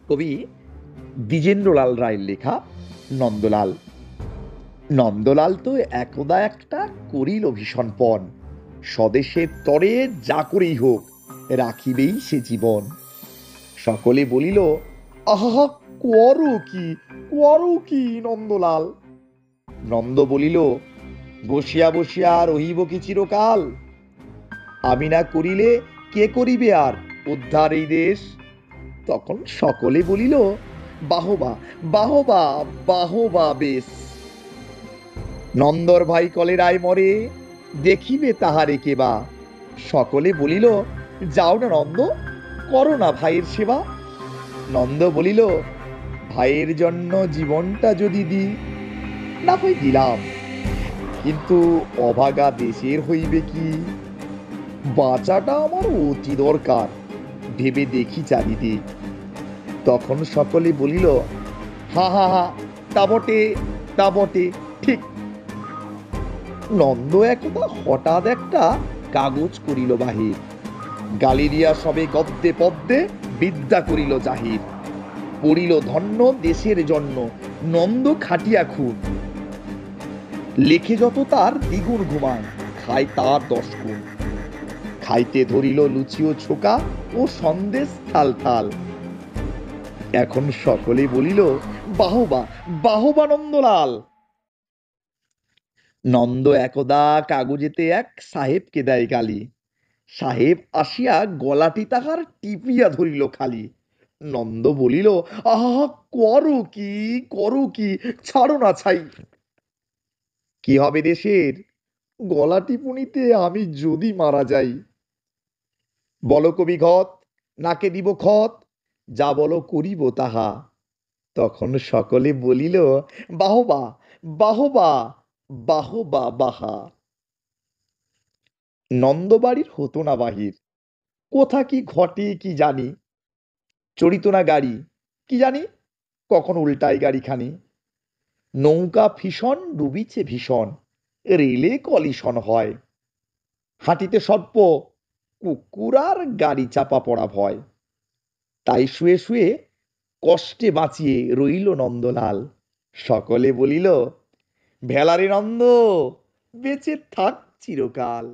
কবি দ্বিজেন্দ্রলাল রায়ের লেখা নন্দলাল। নন্দলাল তো একদা একটা করিল ভীষণ পণ, স্বদেশের তরে যা করেই হোক রাখিবেই সে জীবন। সকলে বলিল, আহা, করো কি, করো কি নন্দলাল? নন্দ বলিল, বসিয়া বসিয়া রহিব কি চিরকাল? আমি না করিলে কে করিবে আর উদ্ধার এই দেশ? তখন সকলে বলিল, বাহবা, বাহবা, বাহবা, বেশ। নন্দর ভাই কলেরায় মরে, দেখিবে তাহারে কেবা? সকলে বলিল, যাও না নন্দ, করো না ভাইয়ের সেবা। নন্দ বলিল, ভাইয়ের জন্য জীবনটা যদি দিই, না হয় দিলাম, কিন্তু অভাগা দেশের হইবে কি? বাঁচাটা আমার অতি দরকার, ভেবে দেখি চারিদিক। তখন সকলে বলিল, হা হা হা, তা বটে, তা বটে, ঠিক। নন্দ একদা হঠাৎ একটা কাগজ করিল বাহির, গালিরিয়া সবে গদ্যে পদ্যে বিদ্যা করিল জাহির। পড়িল ধন্য দেশের জন্য, নন্দ খাটিয়া খুন। লেখে যত তার দ্বিগুণ ঘুমায়, খায় তার 10 গুণ। খাইতে ধরিল লুচি ও ছোকা ও সন্দেশ থাল থাল। এখন সকলে বলিল, বাহবা, বাহবা নন্দলাল। নন্দ একদা কাগজেতে এক সাহেবকে দেয় গালি। সাহেব আসিয়া গলাটি তাহার টিপিয়া ধরিল খালি। নন্দ বলিল, আহা, করো কি, করো কি, ছাড়ো না ছাই। কি হবে দেশের গলা টিপুনিতে আমি যদি মারা যাই? বলো কবি ঘত, নাকে দিব খত, যা বলো করিব তাহা। তখন সকলে বলিল, বাহবা, বাহবা, বাহবা, বাহা। নন্দবাড়ির হতো না বাহির, কোথা কি ঘটে কি জানি। চড়িত না গাড়ি, কি জানি কখন উল্টায় গাড়িখানি। নৌকা ভীষণ ডুবিছে ভীষণ, রেলে কলিশন হয়। হাঁটিতে সর্প, কুকুর আর গাড়ি চাপা পড়া ভয়। তাই শুয়ে শুয়ে কষ্টে বাঁচিয়ে রইল নন্দলাল। সকলে বলিল, ভেলারে নন্দ, বেঁচে থাক চিরকাল।